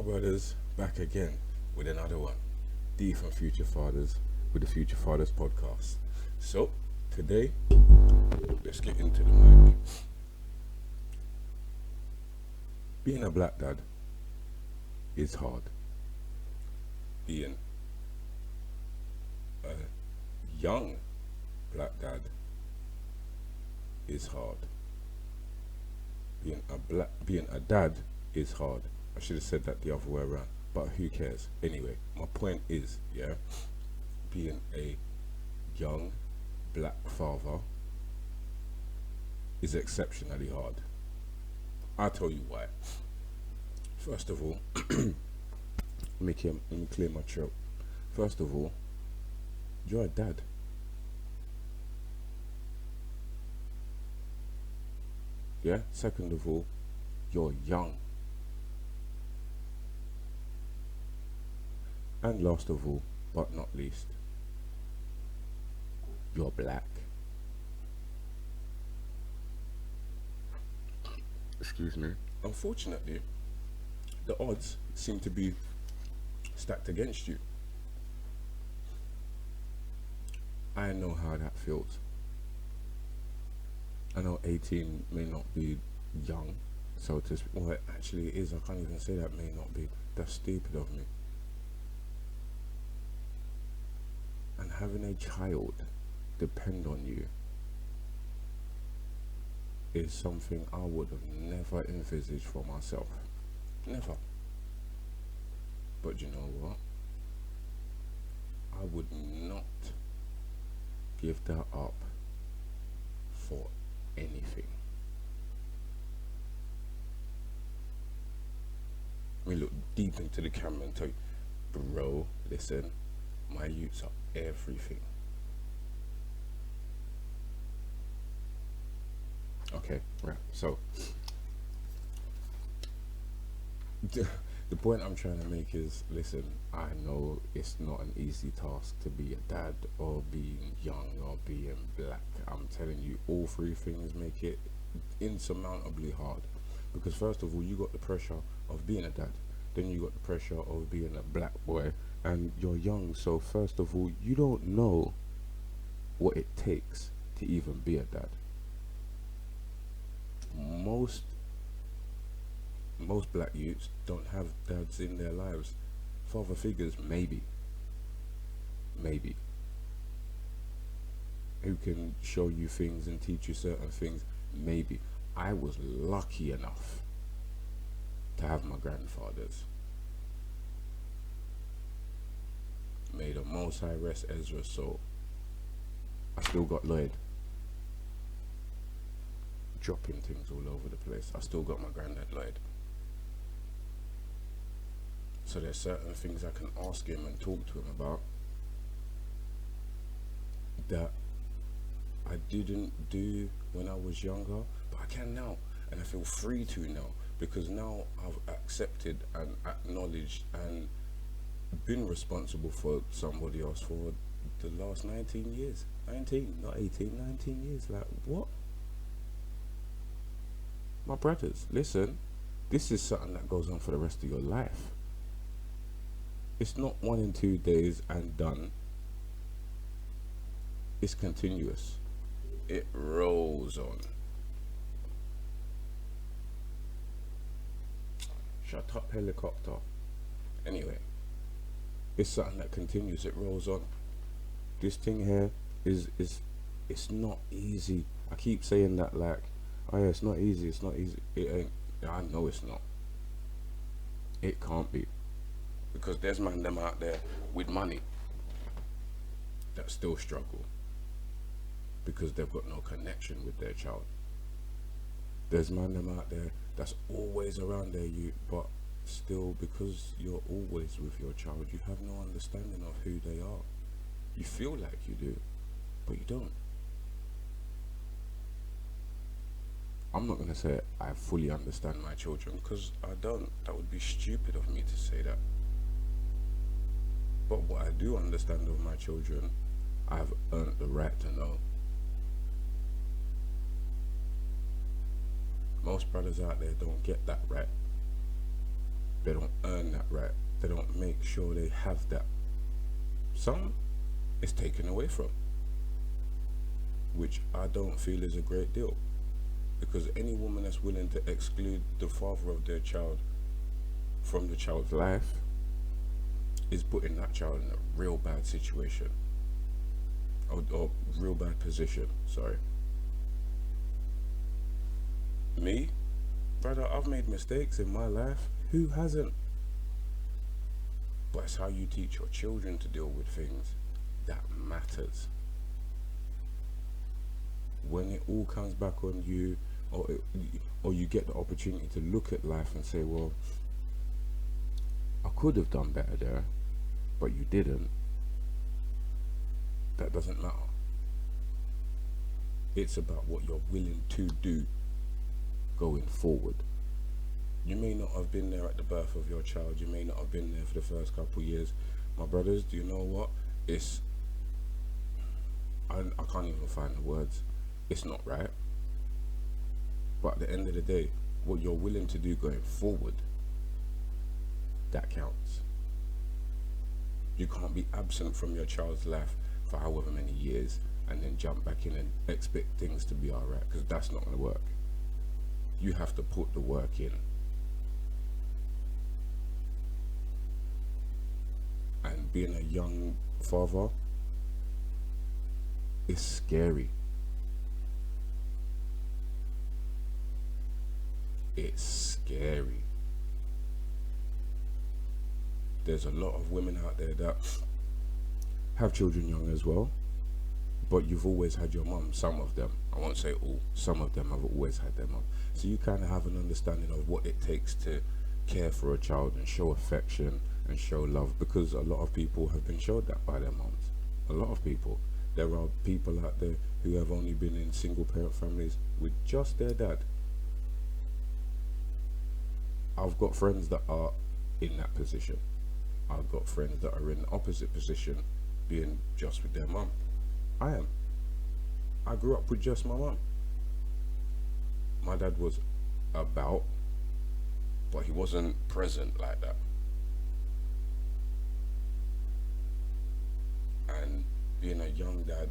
brothers, back again with another one. D from Future Fathers with the Future Fathers podcast. So, today, let's get into the mic. Being a black dad is hard. Being a young black dad is hard. Being a dad is hard. I should have said that the other way around, but who cares? Anyway, my point is, being a young black father is exceptionally hard. I'll tell you why. First of all, let me clear my throat. First of all, you're a dad. Yeah? Second of all, you're young. And last of all, but not least, you're black. Excuse me. Unfortunately, the odds seem to be stacked against you. I know how that feels. I know 18 may not be young, so to speak. Well, actually it is. I can't even say that may not be. That's stupid of me. And having a child depend on you is something I would have never envisaged for myself. Never. But you know what? I would not give that up for anything. Let me look deep into the camera and tell you, bro, listen, my youths are everything. Okay, right. So the point I'm trying to make is, listen, I know it's not an easy task to be a dad or being young or being black. I'm telling you, all three things make it insurmountably hard. Because first of all, you got the pressure of being a dad. Then you got the pressure of being a black boy, and you're young. So first of all, you don't know what it takes to even be a dad. Most black youths don't have dads in their lives. Father figures, maybe, who can show you things and teach you certain things, maybe. I was lucky enough to have my grandfathers. May the Most High rest Ezra's soul. I still got Lloyd dropping things all over the place. I still got my granddad Lloyd. So there's certain things I can ask him and talk to him about that I didn't do when I was younger, but I can now, and I feel free to now, because now I've accepted and acknowledged and been responsible for somebody else for the last 19 years. 19, not 18, 19 years. Like, what? My brothers, listen, this is something that goes on for the rest of your life. It's not 1 and 2 days and done. It's continuous. It rolls on. Shut up, helicopter. Anyway, it's something that continues. It rolls on. This thing here is it's not easy. I keep saying that, like, oh yeah, it's not easy. It's not easy. It ain't. I know it's not. It can't be, because there's them out there with money that still struggle because they've got no connection with their child. There's them out there that's always around their youth, but still, because you're always with your child, you have no understanding of who they are. You feel like you do, but you don't. I'm not going to say I fully understand my children, because I don't. That would be stupid of me to say that. But what I do understand of my children, I've earned the right to know. Most brothers out there don't get that right. They don't earn that right. They don't make sure they have that. Some is taken away from, which I don't feel is a great deal. Because any woman that's willing to exclude the father of their child from the child's life is putting that child in a real bad situation, or real bad position. Sorry. Me, brother, I've made mistakes in my life. Who hasn't? But it's how you teach your children to deal with things that matters. When it all comes back on you, or you get the opportunity to look at life and say, well, I could have done better there, but you didn't. That doesn't matter. It's about what you're willing to do going forward. You may not have been there at the birth of your child. You may not have been there for the first couple of years. My brothers, do you know what? I can't even find the words. It's not right. But at the end of the day, what you're willing to do going forward, that counts. You can't be absent from your child's life for however many years and then jump back in and expect things to be alright, because that's not going to work. You have to put the work in. And being a young father is scary. It's scary. There's a lot of women out there that have children young as well, but you've always had your mum. Some of them, I won't say all, some of them have always had their mum. So you kind of have an understanding of what it takes to care for a child and show affection and show love, because a lot of people have been showed that by their mums. A lot of people. There are people out there who have only been in single parent families with just their dad. I've got friends that are in that position. I've got friends that are in the opposite position, being just with their mum. I grew up with just my mum. My dad was about, but he wasn't present like that. And being a young dad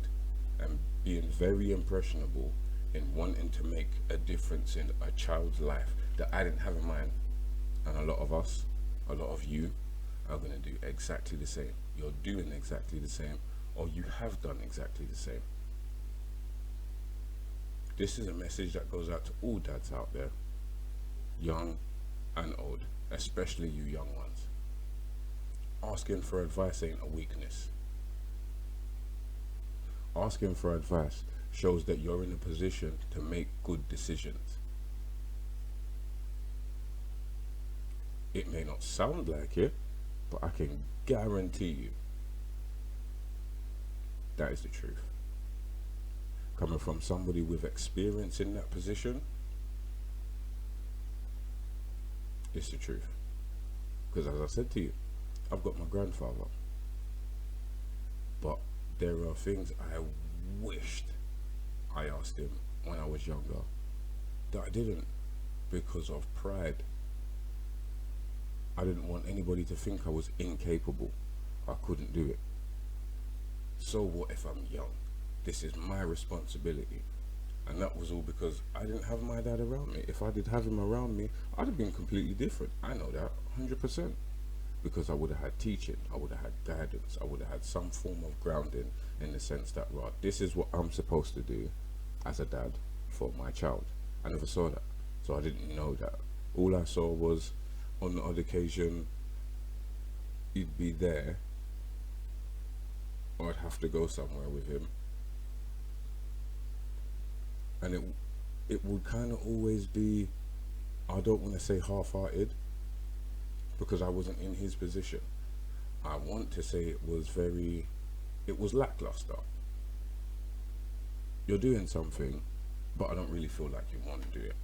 and being very impressionable in wanting to make a difference in a child's life that I didn't have in mind. And a lot of us, a lot of you are going to do exactly the same. You're doing exactly the same, or you have done exactly the same. This is a message that goes out to all dads out there, young and old, especially you young ones. Asking for advice ain't a weakness. Asking for advice shows that you're in a position to make good decisions. It may not sound like it, but I can guarantee you that is the truth. Coming from somebody with experience in that position, it's the truth. Because as I said to you, I've got my grandfather, but there are things I wished I asked him when I was younger that I didn't, because of pride. I didn't want anybody to think I was incapable. I couldn't do it. So what if I'm young? This is my responsibility. And that was all because I didn't have my dad around me. If I did have him around me, I'd have been completely different. I know that 100%. Because I would have had teaching, I would have had guidance, I would have had some form of grounding, in the sense that, right, this is what I'm supposed to do as a dad for my child. I never saw that, so I didn't know that. All I saw was, on the odd occasion, he'd be there, or I'd have to go somewhere with him, and it would kind of always be, I don't want to say half-hearted, because I wasn't in his position. I want to say it was lackluster. You're doing something, but I don't really feel like you want to do it.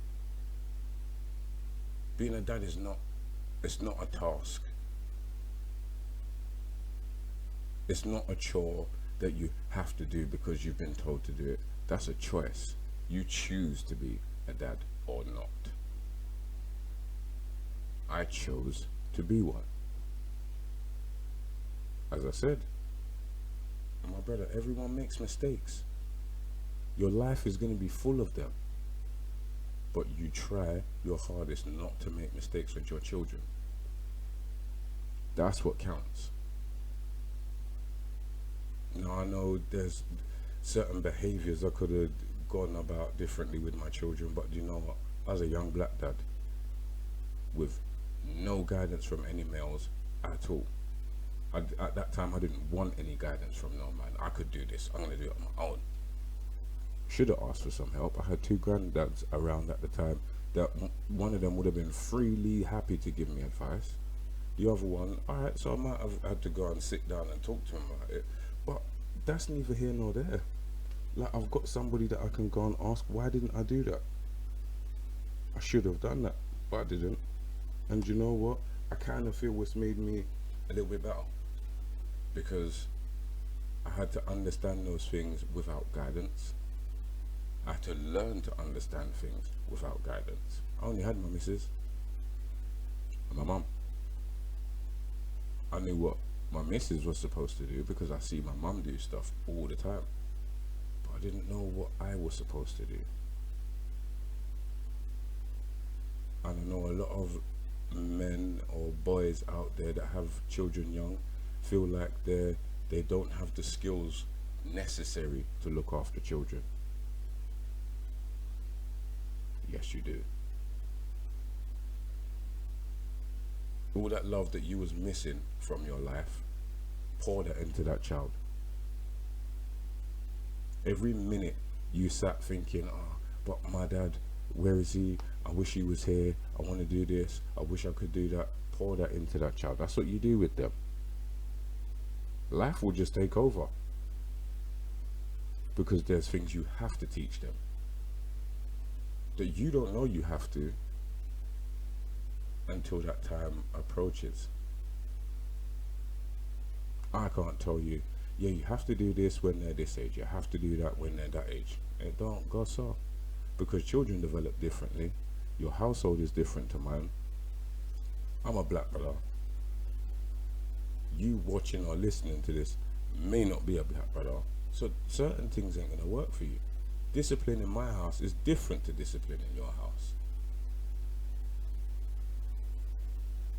Being a dad it's not a task. It's not a chore that you have to do because you've been told to do it. That's a choice. You choose to be a dad or not. I chose to be one. As I said, my brother, everyone makes mistakes. Your life is going to be full of them. But you try your hardest not to make mistakes with your children. That's what counts. Now, I know there's certain behaviors I could have gone about differently with my children, but you know what? As a young black dad, with no guidance from any males at all, at that time I didn't want any guidance from no man. I could do this. I'm going to do it on my own. Should have asked for some help. I had two granddads around at the time that one of them would have been freely happy to give me advice. The other one, alright, so I might have had to go and sit down and talk to him about it. But that's neither here nor there. Like, I've got somebody that I can go and ask, why didn't I do that? I should have done that, but I didn't. And you know what? I kind of feel it's made me a little bit better, because I had to understand those things without guidance. I had to learn to understand things without guidance. I only had my missus and my mum. I knew what my missus was supposed to do because I see my mum do stuff all the time. But I didn't know what I was supposed to do. And I know a lot of men or boys out there that have children young feel like they don't have the skills necessary to look after children. Yes, you do. All that love that you was missing from your life, pour that into that child. Every minute you sat thinking, but my dad, where is he? I wish he was here. I want to do this. I wish I could do that. Pour that into that child. That's what you do with them. Life will just take over, because there's things you have to teach them that you don't know you have to until that time approaches. I can't tell you, yeah, you have to do this when they're this age, you have to do that when they're that age. It don't go so, because children develop differently. Your household is different to mine. I'm a black brother. You watching or listening to this may not be a black brother, so certain things ain't gonna work for you. Discipline in my house is different to discipline in your house.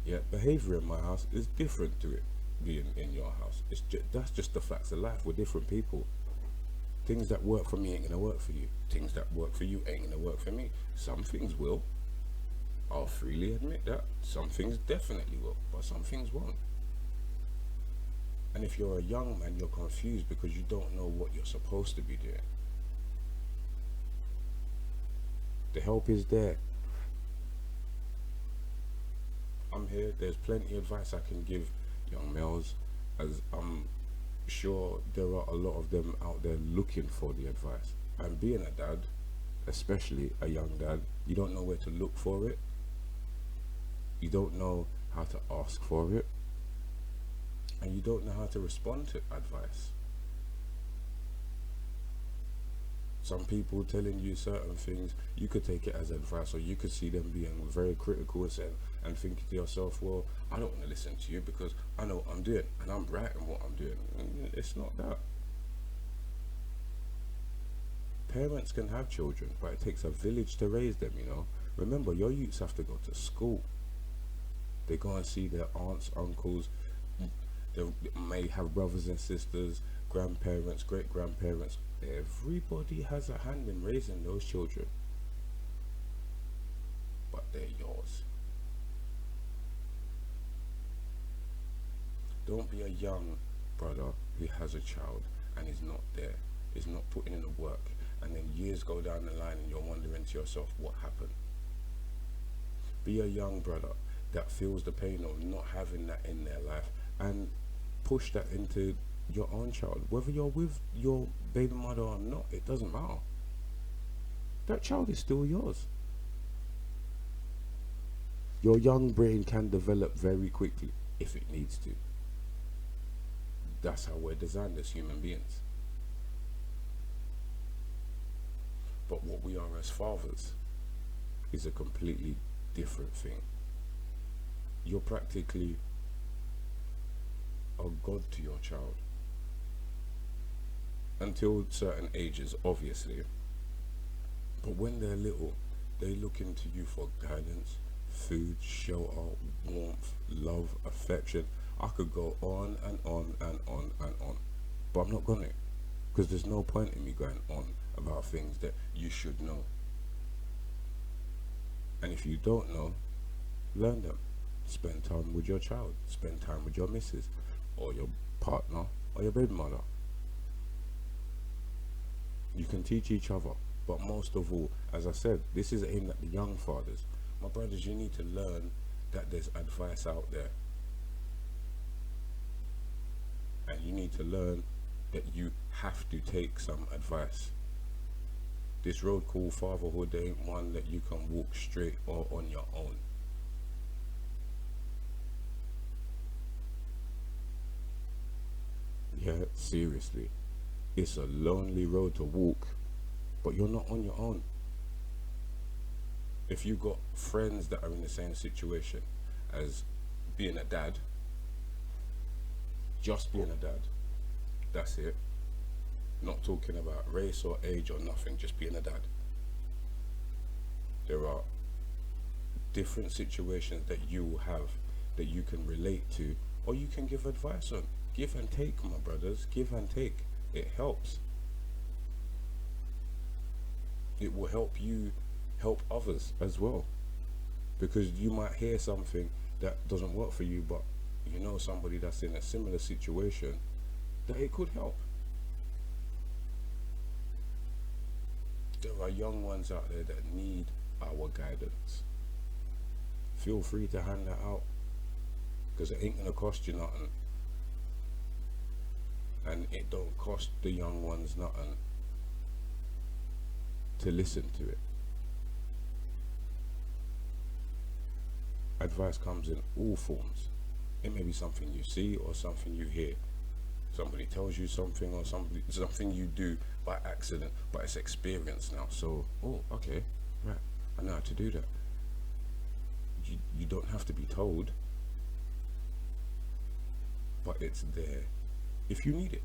Yeah, behavior in my house is different to it being in your house. That's just the facts of life. We're different people. Things that work for me ain't gonna work for you. Things that work for you ain't gonna work for me. Some things will. I'll freely admit that. Some things definitely will, but some things won't. And if you're a young man, you're confused because you don't know what you're supposed to be doing. The help is there. I'm here. There's plenty of advice I can give young males, as I'm sure there are a lot of them out there looking for the advice. And being a dad, especially a young dad, you don't know where to look for it. You don't know how to ask for it. And you don't know how to respond to advice. Some people telling you certain things, you could take it as advice, or you could see them being very critical and thinking to yourself, well, I don't want to listen to you because I know what I'm doing and I'm right in what I'm doing. And it's not that. Parents can have children, but it takes a village to raise them, you know. Remember, your youths have to go to school. They go and see their aunts, uncles. They may have brothers and sisters, grandparents, great-grandparents. Everybody has a hand in raising those children, but they're yours. Don't be a young brother who has a child and is not there, is not putting in the work, and then years go down the line and you're wondering to yourself what happened. Be a young brother that feels the pain of not having that in their life and push that into your own child. Whether you're with your baby mother or not, it doesn't matter. That child is still yours. Your young brain can develop very quickly if it needs to. That's how we're designed as human beings. But what we are as fathers is a completely different thing. you're practically a god to your child until certain ages, obviously. But when they're little, they look into you for guidance, food, shelter, warmth, love, affection. I could go on and on and on and on, but I'm not gonna, because there's no point in me going on about things that you should know. And if you don't know, learn them. Spend time with your child, spend time with your missus, or your partner, or your baby mother. You can teach each other, but most of all, as I said, this is aimed at the young fathers. My brothers, you need to learn that there's advice out there. And you need to learn that you have to take some advice. This road called fatherhood ain't one that you can walk straight or on your own. Yeah, seriously. It's a lonely road to walk, but you're not on your own. If you got friends that are in the same situation as being a dad, just being a dad, that's it. Not talking about race or age or nothing, just being a dad. There are different situations that you will have that you can relate to or you can give advice on. Give and take, my brothers, give and take. It helps. It will help you help others as well, because you might hear something that doesn't work for you, but you know somebody that's in a similar situation that it could help. There are young ones out there that need our guidance. Feel free to hand that out, because it ain't gonna cost you nothing, and it don't cost the young ones nothing to listen to it. Advice comes in all forms. It may be something you see or something you hear. Somebody tells you something or something you do by accident, but it's experience now. So, oh, okay, right, I know how to do that. You don't have to be told, but it's there if you need it.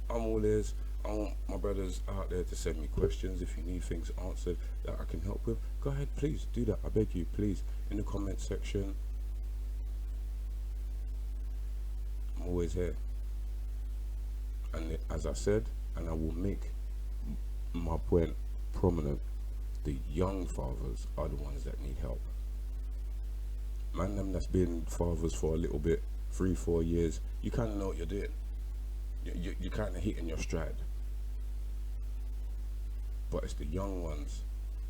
I'm all ears. I want my brothers out there to send me questions. If you need things answered that I can help with, go ahead, please do that. I beg you, please, in the comment section. I'm always here. And as I said, and I will make my point prominent, the young fathers are the ones that need help. Man, them that's been fathers for a little bit, 3-4 years, you kind of know what you're doing. You're kind of hitting your stride. But it's the young ones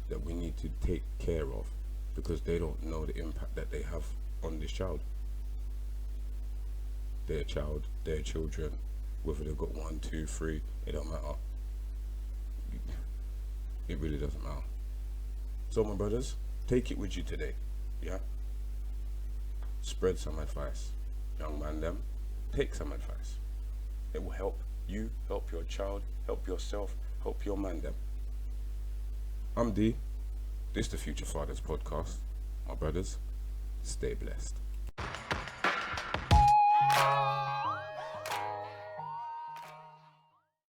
that we need to take care of, because they don't know the impact that they have on this child. Their child, their children, whether they've got 1, 2, 3, it don't matter. It really doesn't matter. So my brothers, take it with you today, yeah? Spread some advice. Young man them, take some advice. It will help you, help your child, help yourself, help your man them. I'm D. This is the Future Fathers podcast. My brothers, stay blessed.